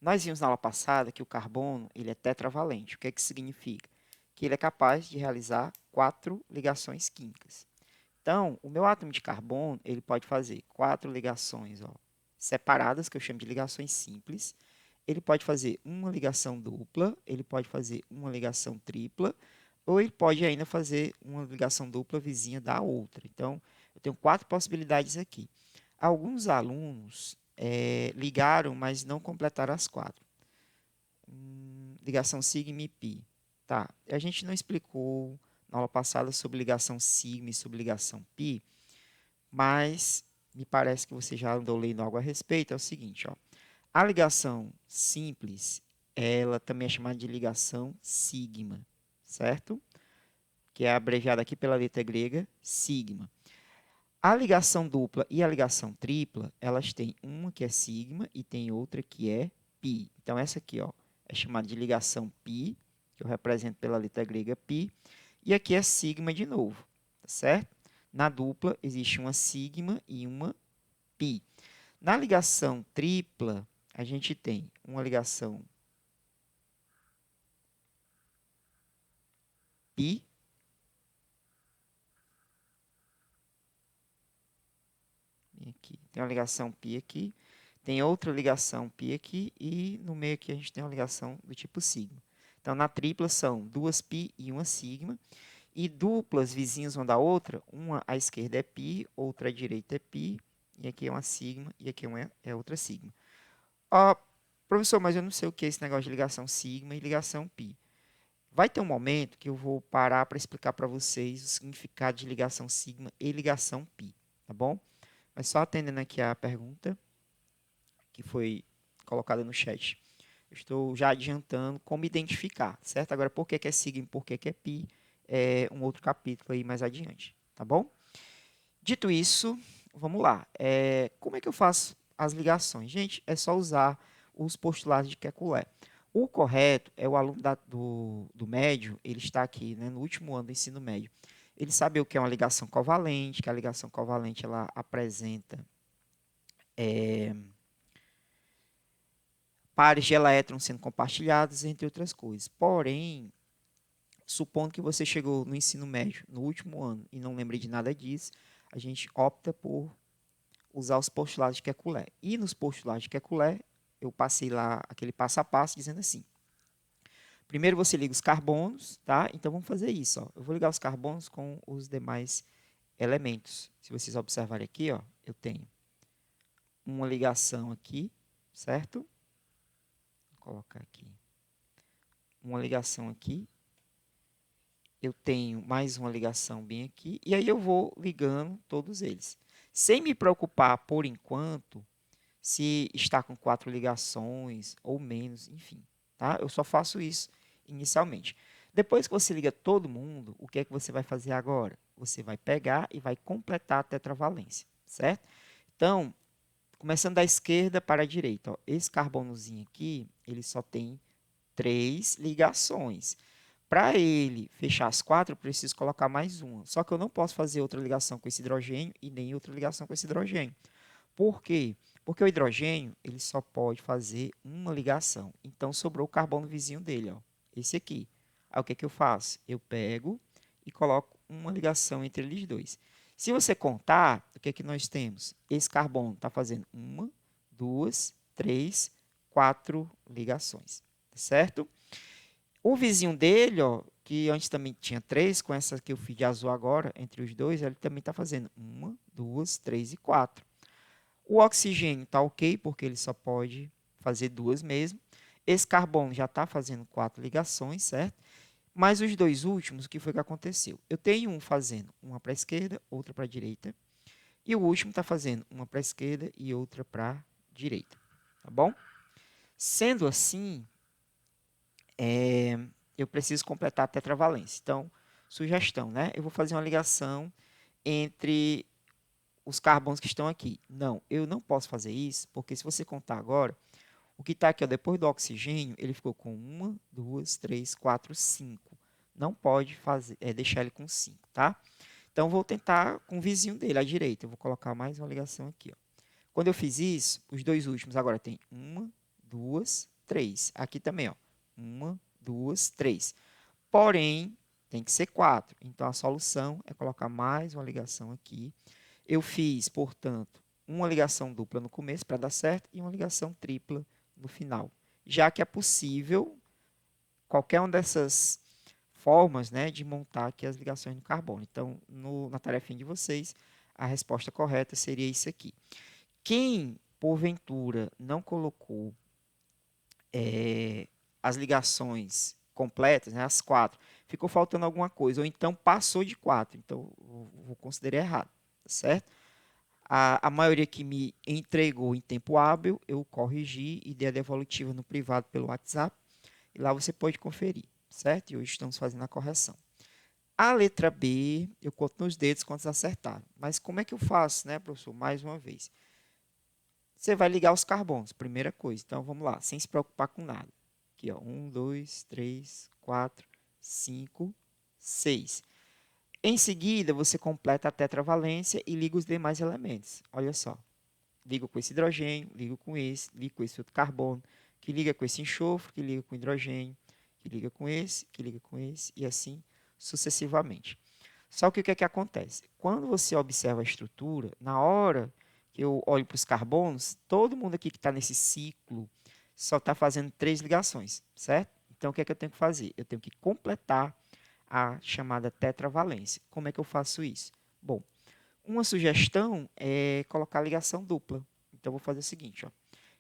Nós vimos na aula passada que o carbono ele é tetravalente. O que é que significa? Que ele é capaz de realizar 4 ligações químicas. Então, o meu átomo de carbono ele pode fazer 4 ligações separadas, que eu chamo de ligações simples. Ele pode fazer uma ligação dupla, ele pode fazer uma ligação tripla, ou ele pode ainda fazer uma ligação dupla vizinha da outra. Então, eu tenho 4 possibilidades aqui. Alguns alunos ligaram, mas não completaram as 4. Ligação sigma e pi. Tá, a gente não explicou na aula passada sobre ligação sigma e sobre ligação pi, mas me parece que você já andou lendo algo a respeito. É o seguinte, ó. A ligação simples, ela também é chamada de ligação sigma, certo? Que é abreviada aqui pela letra grega sigma. A ligação dupla e a ligação tripla, elas têm uma que é sigma e tem outra que é pi. Então, essa aqui ó, é chamada de ligação pi, que eu represento pela letra grega pi, e aqui é sigma de novo, tá certo? Na dupla, existe uma sigma e uma pi. Na ligação tripla, a gente tem uma ligação pi, aqui, tem uma ligação pi aqui, tem outra ligação pi aqui e no meio aqui a gente tem uma ligação do tipo sigma. Então, na tripla são duas pi e uma sigma. E duplas vizinhas uma da outra, uma à esquerda é pi, outra à direita é pi, e aqui é uma sigma, e aqui é outra sigma. Ó, professor, mas eu não sei o que é esse negócio de ligação sigma e ligação pi. Vai ter um momento que eu vou parar para explicar para vocês o significado de ligação sigma e ligação pi, tá bom? Mas só atendendo aqui a pergunta que foi colocada no chat. Eu estou já adiantando como identificar, certo? Agora, por que é sigma e por que é pi, é um outro capítulo aí mais adiante, tá bom? Dito isso, vamos lá. Como é que eu faço as ligações? Gente, é só usar os postulados de Kekulé. O correto é o aluno do médio, ele está aqui, né, no último ano do ensino médio. Ele sabe o que é uma ligação covalente, que a ligação covalente ela apresenta pares de elétrons sendo compartilhados, entre outras coisas. Porém, supondo que você chegou no ensino médio no último ano e não lembre de nada disso, a gente opta por usar os postulados de Kekulé. E nos postulados de Kekulé, eu passei lá aquele passo a passo dizendo assim: primeiro você liga os carbonos, tá? Então vamos fazer isso, ó. Eu vou ligar os carbonos com os demais elementos. Se vocês observarem aqui, ó, eu tenho uma ligação aqui, certo? Vou colocar aqui. Uma ligação aqui. Eu tenho mais uma ligação bem aqui. E aí eu vou ligando todos eles. Sem me preocupar, por enquanto, se está com 4 ligações ou menos, enfim, tá? Eu só faço isso inicialmente. Depois que você liga todo mundo, o que é que você vai fazer agora? Você vai pegar e vai completar a tetravalência, certo? Então, começando da esquerda para a direita, ó, esse carbonozinho aqui, ele só tem 3 ligações. Para ele fechar as 4, eu preciso colocar mais uma. Só que eu não posso fazer outra ligação com esse hidrogênio e nem outra ligação com esse hidrogênio. Por quê? Porque o hidrogênio ele só pode fazer uma ligação. Então, sobrou o carbono vizinho dele, ó, esse aqui. Aí, o que é que eu faço? Eu pego e coloco uma ligação entre eles dois. Se você contar, o que é que nós temos? Esse carbono está fazendo uma, duas, três, 4 ligações, certo? O vizinho dele, ó, que antes também tinha 3, com essa que eu fiz de azul agora, entre os dois, ele também está fazendo uma, duas, 3 e 4. O oxigênio está ok, porque ele só pode fazer 2 mesmo. Esse carbono já está fazendo 4 ligações, certo? Mas os dois últimos, o que foi que aconteceu? Eu tenho um fazendo uma para a esquerda, outra para a direita. E o último está fazendo uma para a esquerda e outra para a direita. Tá bom? Sendo assim, eu preciso completar a tetravalência. Então, sugestão, né? Eu vou fazer uma ligação entre os carbonos que estão aqui. Não, eu não posso fazer isso, porque se você contar agora, o que está aqui, ó, depois do oxigênio, ele ficou com uma, duas, três, quatro, 5. Não pode fazer, deixar ele com 5, tá? Então, vou tentar com o vizinho dele, à direita. Eu vou colocar mais uma ligação aqui, ó. Quando eu fiz isso, os dois últimos agora tem uma, 2, 3. Aqui também, ó. 1, 2, 3. Porém, tem que ser 4. Então, a solução é colocar mais uma ligação aqui. Eu fiz, portanto, uma ligação dupla no começo para dar certo e uma ligação tripla no final. Já que é possível qualquer uma dessas formas, né, de montar aqui as ligações no carbono. Então, na tarefinha de vocês, a resposta correta seria isso aqui. Quem, porventura, não colocou as ligações completas, né, as 4, ficou faltando alguma coisa, ou então passou de 4, então vou considerar errado, tá certo? A maioria que me entregou em tempo hábil, eu corrigi e dei a devolutiva no privado pelo WhatsApp, e lá você pode conferir, certo? E hoje estamos fazendo a correção. A letra B, eu conto nos dedos quantos acertaram. Mas como é que eu faço, né, professor? Mais uma vez. Você vai ligar os carbonos, primeira coisa. Então, vamos lá, sem se preocupar com nada. Aqui, ó, 1, 2, 3, 4, 5, 6. Em seguida, você completa a tetravalência e liga os demais elementos. Olha só. Ligo com esse hidrogênio, ligo com esse outro carbono, que liga com esse enxofre, que liga com hidrogênio, que liga com esse, que liga com esse, e assim sucessivamente. Só que o que é que acontece? Quando você observa a estrutura, na hora que eu olho para os carbonos, todo mundo aqui que está nesse ciclo só está fazendo 3 ligações, certo? Então, o que é que eu tenho que fazer? Eu tenho que completar a chamada tetravalência. Como é que eu faço isso? Bom, uma sugestão é colocar ligação dupla. Então, eu vou fazer o seguinte, ó.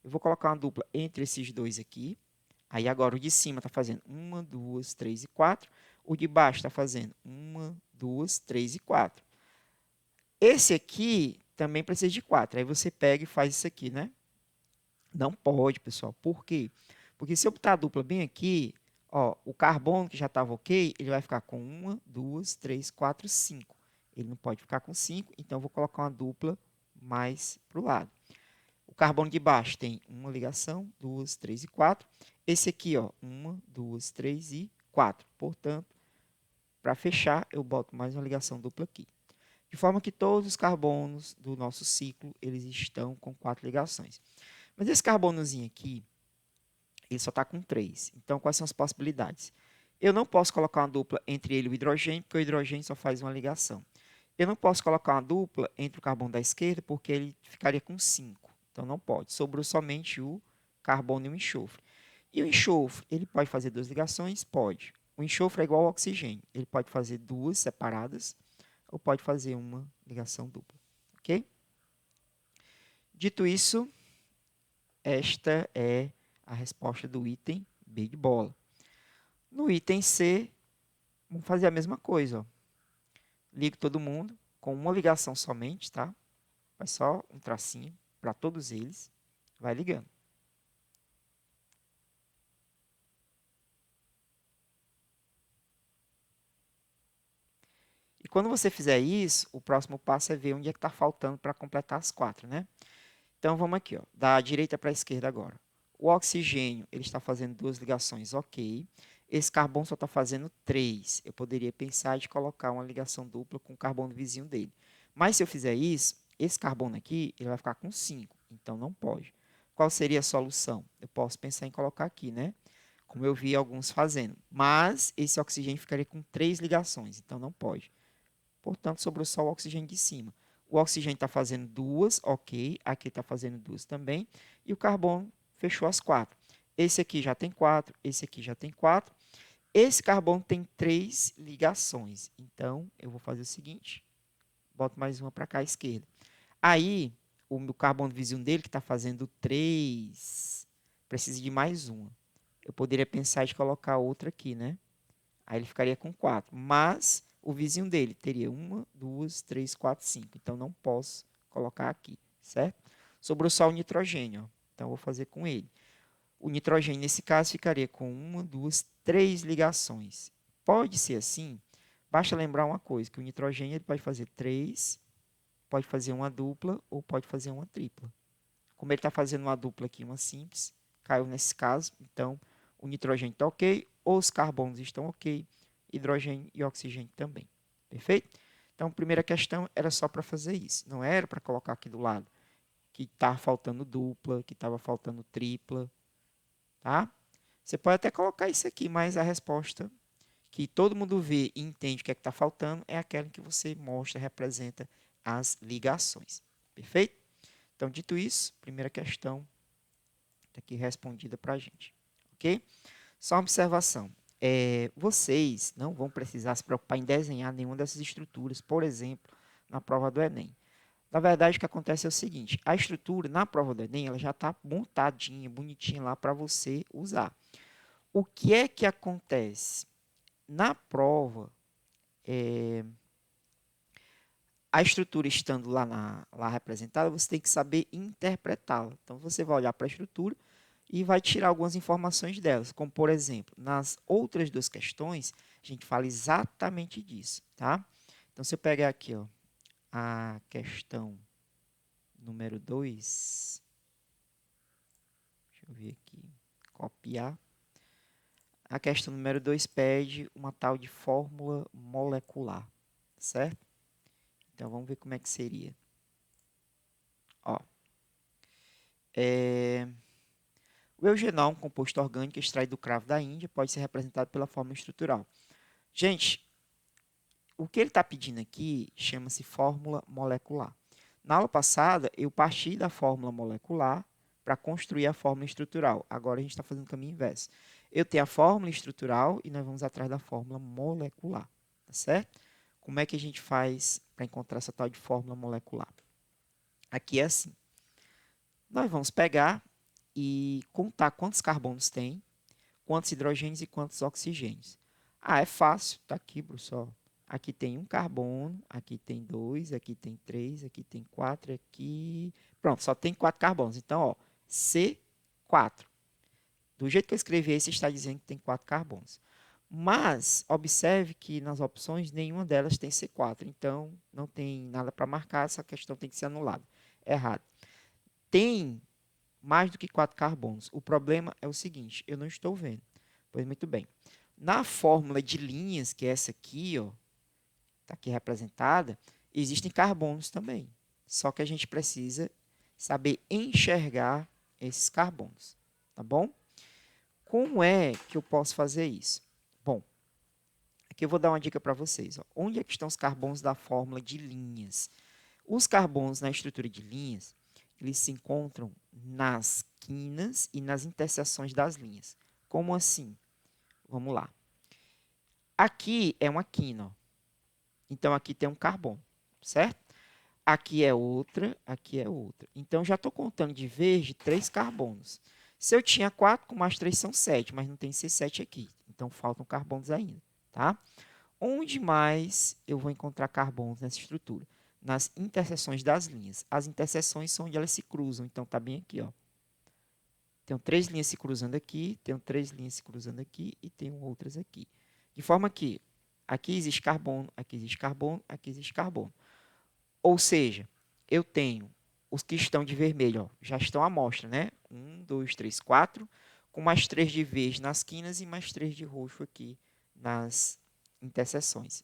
Eu vou colocar uma dupla entre esses dois aqui. Aí, agora, o de cima está fazendo 1, 2, 3 e 4. O de baixo está fazendo 1, 2, 3 e 4. Esse aqui também precisa de 4. Aí, você pega e faz isso aqui, né? Não pode, pessoal. Por quê? Porque se eu botar a dupla bem aqui, ó, o carbono que já estava ok, ele vai ficar com 1, 2, 3, 4, 5. Ele não pode ficar com 5, então eu vou colocar uma dupla mais para o lado. O carbono de baixo tem uma ligação, 2, 3 e 4. Esse aqui, ó, 1, 2, 3 e 4. Portanto, para fechar, eu boto mais uma ligação dupla aqui. De forma que todos os carbonos do nosso ciclo, eles estão com 4 ligações. Mas esse carbonozinho aqui, ele só está com 3. Então, quais são as possibilidades? Eu não posso colocar uma dupla entre ele e o hidrogênio, porque o hidrogênio só faz uma ligação. Eu não posso colocar uma dupla entre o carbono da esquerda, porque ele ficaria com 5. Então, não pode. Sobrou somente o carbono e o enxofre. E o enxofre, ele pode fazer 2 ligações? Pode. O enxofre é igual ao oxigênio. Ele pode fazer 2 separadas ou pode fazer uma ligação dupla. Ok? Dito isso, esta é a resposta do item B de bola. No item C, vamos fazer a mesma coisa. Ó. Ligo todo mundo com uma ligação somente, tá? Faz só um tracinho para todos eles. Vai ligando. E quando você fizer isso, o próximo passo é ver onde é que está faltando para completar as 4, né? Então, vamos aqui, ó, da direita para a esquerda agora. O oxigênio, ele está fazendo 2 ligações, ok. Esse carbono só está fazendo 3. Eu poderia pensar de colocar uma ligação dupla com o carbono vizinho dele. Mas se eu fizer isso, esse carbono aqui, ele vai ficar com 5. Então, não pode. Qual seria a solução? Eu posso pensar em colocar aqui, né? Como eu vi alguns fazendo. Mas esse oxigênio ficaria com 3 ligações. Então, não pode. Portanto, sobrou só o oxigênio de cima. O oxigênio está fazendo 2, ok. Aqui está fazendo 2 também. E o carbono fechou as 4. Esse aqui já tem 4, esse aqui já tem 4. Esse carbono tem 3 ligações. Então, eu vou fazer o seguinte. Boto mais uma para cá à esquerda. Aí, o meu carbono vizinho dele, que está fazendo 3, precisa de mais uma. Eu poderia pensar de colocar outra aqui, né? Aí ele ficaria com 4. Mas o vizinho dele teria 1, 2, 3, 4, 5. Então, não posso colocar aqui, certo? Sobrou só o nitrogênio. Ó. Então, eu vou fazer com ele. O nitrogênio, nesse caso, ficaria com 1, 2, 3 ligações. Pode ser assim? Basta lembrar uma coisa, que o nitrogênio ele pode fazer 3, pode fazer uma dupla ou pode fazer uma tripla. Como ele está fazendo uma dupla aqui, uma simples, caiu nesse caso. Então, o nitrogênio está ok, os carbonos estão ok, hidrogênio e oxigênio também. Perfeito? Então, a primeira questão era só para fazer isso. Não era para colocar aqui do lado que estava faltando dupla, que estava faltando tripla. tá? Você pode até colocar isso aqui, mas a resposta que todo mundo vê e entende o que é que está faltando é aquela que você mostra, representa as ligações. Perfeito? Então, dito isso, primeira questão está aqui respondida para a gente. Ok? Só uma observação. Vocês não vão precisar se preocupar em desenhar nenhuma dessas estruturas, por exemplo, na prova do Enem. Na verdade, o que acontece é o seguinte, a estrutura na prova do Enem, ela já está montadinha, bonitinha lá para você usar. O que é que acontece? Na prova, a estrutura estando lá representada, você tem que saber interpretá-la. Então, você vai olhar para a estrutura e vai tirar algumas informações delas, como, por exemplo, nas outras duas questões, a gente fala exatamente disso, tá? Então, se eu pegar aqui, ó, a questão número 2, deixa eu ver aqui, copiar. A questão número 2 pede uma tal de fórmula molecular, certo? Então, vamos ver como é que seria. Ó, o eugenol, um composto orgânico extraído do cravo da Índia, pode ser representado pela fórmula estrutural. Gente, o que ele está pedindo aqui chama-se fórmula molecular. Na aula passada, eu parti da fórmula molecular para construir a fórmula estrutural. Agora, a gente está fazendo o caminho inverso. Eu tenho a fórmula estrutural e nós vamos atrás da fórmula molecular. Tá certo? Como é que a gente faz para encontrar essa tal de fórmula molecular? Aqui é assim. Nós vamos pegar e contar quantos carbonos tem, quantos hidrogênios e quantos oxigênios. Ah, é fácil. Está aqui, professor. Aqui tem um carbono, aqui tem 2, aqui tem 3, aqui tem 4, aqui... Pronto, só tem 4 carbonos. Então, ó, C4. Do jeito que eu escrevi aí, você está dizendo que tem 4 carbonos. Mas, observe que nas opções, nenhuma delas tem C4. Então, não tem nada para marcar, essa questão tem que ser anulada. Errado. Tem mais do que 4 carbonos. O problema é o seguinte, eu não estou vendo. Pois muito bem. Na fórmula de linhas, que é essa aqui, ó, está aqui representada, existem carbonos também. Só que a gente precisa saber enxergar esses carbonos. Tá bom? Como é que eu posso fazer isso? Bom, aqui eu vou dar uma dica para vocês. Ó. Onde é que estão os carbonos da fórmula de linhas? Os carbonos na estrutura de linhas, eles se encontram nas quinas e nas interseções das linhas. Como assim? Vamos lá. Aqui é uma quina, ó. Então, aqui tem um carbono, certo? Aqui é outra, aqui é outra. Então, já estou contando de vez de 3 carbonos. Se eu tinha 4, com mais 3 são 7, mas não tem C7 aqui. Então, faltam carbonos ainda, tá? Onde mais eu vou encontrar carbonos nessa estrutura? Nas interseções das linhas. As interseções são onde elas se cruzam. Então, está bem aqui, ó. Tenho 3 linhas se cruzando aqui, tenho 3 linhas se cruzando aqui e tenho outras aqui. De forma que aqui existe carbono, aqui existe carbono, aqui existe carbono. Ou seja, eu tenho os que estão de vermelho, ó, já estão à mostra, né? 1, 2, 3, 4, com mais 3 de verde nas quinas e mais 3 de roxo aqui nas interseções.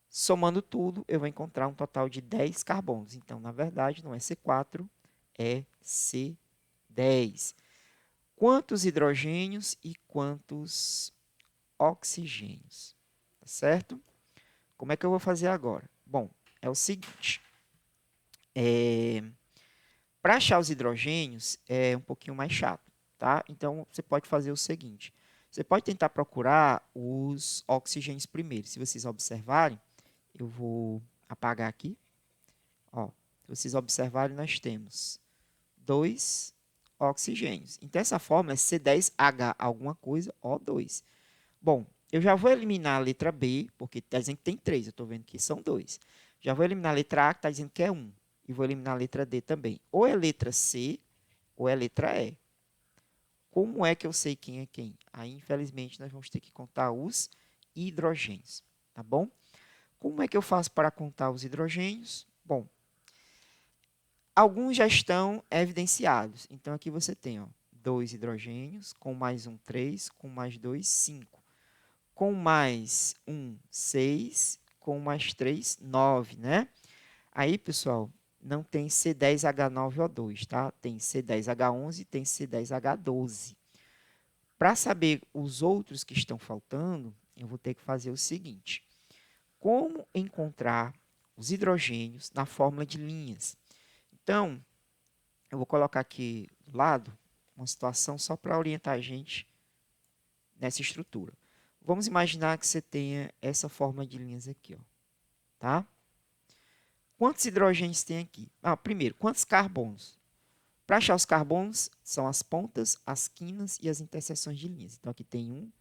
Somando tudo, eu vou encontrar um total de 10 carbonos. Então, na verdade, não é C4, é C10. Quantos hidrogênios e quantos oxigênios? Tá certo? Como é que eu vou fazer agora? Bom, é o seguinte. Para achar os hidrogênios é um pouquinho mais chato, tá? Então, você pode fazer o seguinte. Você pode tentar procurar os oxigênios primeiro. Se vocês observarem, eu vou apagar aqui. Ó, se vocês observarem, nós temos 2 oxigênios. Então, essa fórmula é C10H alguma coisa, O2. Bom, eu já vou eliminar a letra B, porque está dizendo que tem 3, eu estou vendo que são 2. Já vou eliminar a letra A, que está dizendo que é 1. E vou eliminar a letra D também. Ou é letra C, ou é letra E. Como é que eu sei quem é quem? Aí, infelizmente, nós vamos ter que contar os hidrogênios, tá bom? Como é que eu faço para contar os hidrogênios? Bom, alguns já estão evidenciados. Então, aqui você tem, ó, 2 hidrogênios, com mais um, 3, com mais 2, 5. Com mais um, 6, com mais 3, 9, né? Aí, pessoal, não tem C10H9O2, tá? Tem C10H11 e tem C10H12. Para saber os outros que estão faltando, eu vou ter que fazer o seguinte. Como encontrar os hidrogênios na fórmula de linhas? Então, eu vou colocar aqui do lado uma situação só para orientar a gente nessa estrutura. Vamos imaginar que você tenha essa fórmula de linhas aqui, ó, tá? Quantos hidrogênios tem aqui? Primeiro, quantos carbonos? Para achar os carbonos, são as pontas, as quinas e as interseções de linhas. Então, aqui tem 1,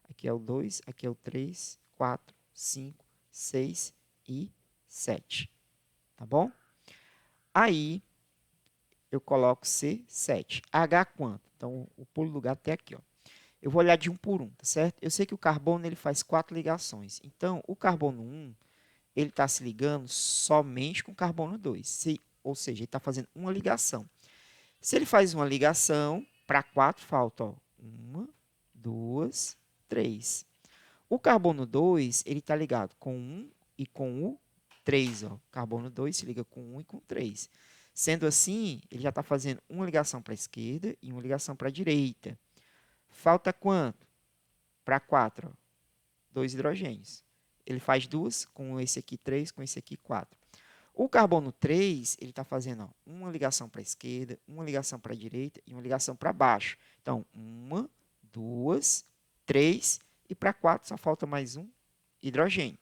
aqui é o 2, aqui é o 3, 4, 5, 6 e 7. Tá bom? Aí, eu coloco C7. H quanto? Então, o pulo do gato até aqui, ó. Eu vou olhar de um por um, tá certo? Eu sei que o carbono ele faz 4 ligações. Então, o carbono 1, ele está se ligando somente com o carbono 2. Ou seja, ele está fazendo uma ligação. Se ele faz uma ligação, para 4 falta, ó, 1, 2, 3. O carbono 2, ele está ligado com 1 e com o 3. Ó. Carbono 2 se liga com 1 e com 3. Sendo assim, ele já está fazendo uma ligação para a esquerda e uma ligação para a direita. Falta quanto? Para 4. 2 hidrogênios. Ele faz duas, com esse aqui 3, com esse aqui 4. O carbono 3, ele está fazendo uma ligação para a esquerda, uma ligação para a direita e uma ligação para baixo. Então, 1, 2, 3 e para 4 só falta mais um hidrogênio.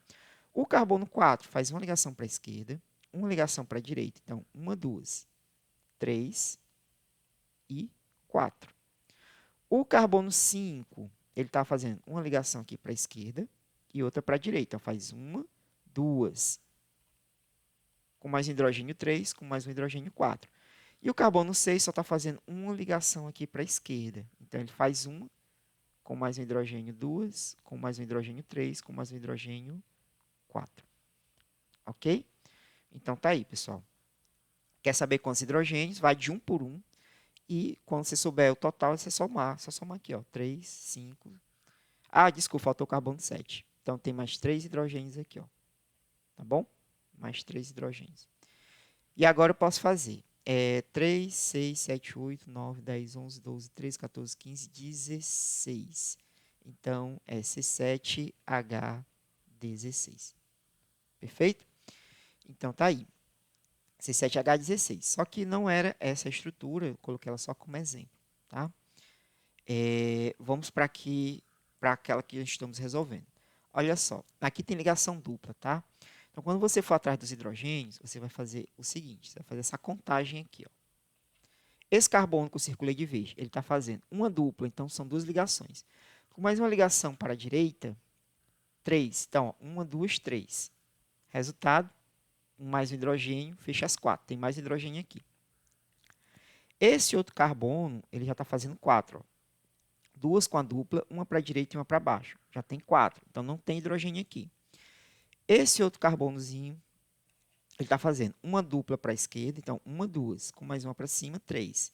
O carbono 4 faz uma ligação para a esquerda, uma ligação para a direita. Então, 1, 2, 3 e 4. O carbono 5, ele está fazendo uma ligação aqui para a esquerda e outra para a direita. Então, faz 1, 2, com mais um hidrogênio 3, com mais um hidrogênio 4. E o carbono 6 só está fazendo uma ligação aqui para a esquerda. Então, ele faz uma, com mais um hidrogênio 2, com mais um hidrogênio 3, com mais um hidrogênio 4. Ok? Então, tá aí, pessoal. Quer saber quantos hidrogênios? Vai de um por um. E quando você souber o total, você somar. Só somar aqui, ó. 3, 5. Desculpa, faltou o carbono 7. Então, tem mais 3 hidrogênios aqui, ó. Tá bom? Mais 3 hidrogênios. E agora eu posso fazer 3, 6, 7, 8, 9, 10, 11, 12, 13, 14, 15, 16. Então, é C7H16. Perfeito? Então, tá aí. C7H16. Só que não era essa a estrutura, eu coloquei ela só como exemplo. Tá? Vamos para aquela que estamos resolvendo. Olha só, aqui tem ligação dupla, tá? Então, quando você for atrás dos hidrogênios, você vai fazer o seguinte, você vai fazer essa contagem aqui, ó. Esse carbono que eu circulei de vez, ele está fazendo uma dupla, então são duas ligações. Com mais uma ligação para a direita, 3. Então, 1, 2, 3. Resultado, mais um hidrogênio, fecha as 4. Tem mais hidrogênio aqui. Esse outro carbono, ele já está fazendo 4. Ó. Duas com a dupla, uma para a direita e uma para baixo. Já tem 4. Então, não tem hidrogênio aqui. Esse outro carbonozinho, ele está fazendo uma dupla para a esquerda, então 1, 2, com mais uma para cima, 3.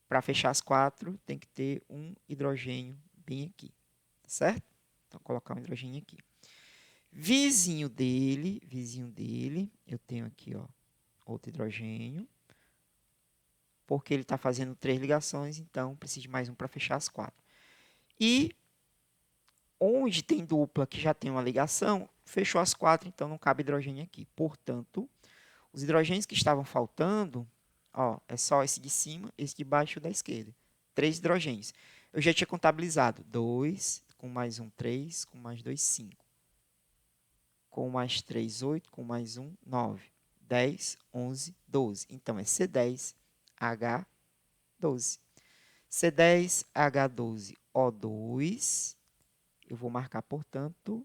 Para fechar as 4, tem que ter um hidrogênio bem aqui, certo? Então, vou colocar um hidrogênio aqui. Vizinho dele, eu tenho aqui, ó, outro hidrogênio, porque ele está fazendo 3 ligações, então preciso de mais um para fechar as 4. E onde tem dupla que já tem uma ligação, fechou as 4, então não cabe hidrogênio aqui. Portanto, os hidrogênios que estavam faltando, ó, é só esse de cima, esse de baixo e o da esquerda. 3 hidrogênios. Eu já tinha contabilizado 2, com mais um 3, com mais 2, 5. Com mais 3, 8, com mais um 9. 10, 11, 12. Então, é C10H12. C10H12O2. Eu vou marcar, portanto,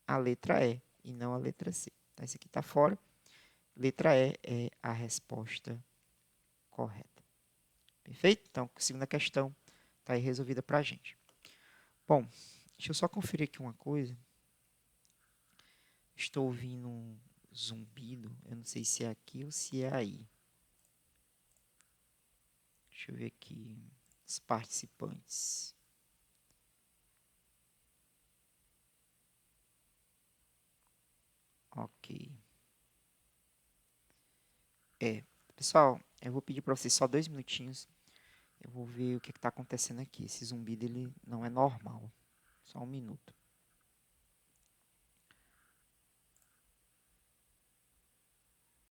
a letra E e não a letra C. Então, esse aqui está fora. Letra E é a resposta correta. Perfeito? Então, a segunda questão está aí resolvida para a gente. Bom, deixa eu só conferir aqui uma coisa. Estou ouvindo um zumbido. Eu não sei se é aqui ou se é aí. Deixa eu ver aqui os participantes. Ok. Pessoal, eu vou pedir para vocês só 2 minutinhos. Eu vou ver o que está acontecendo aqui. Esse zumbido ele não é normal. Só um minuto.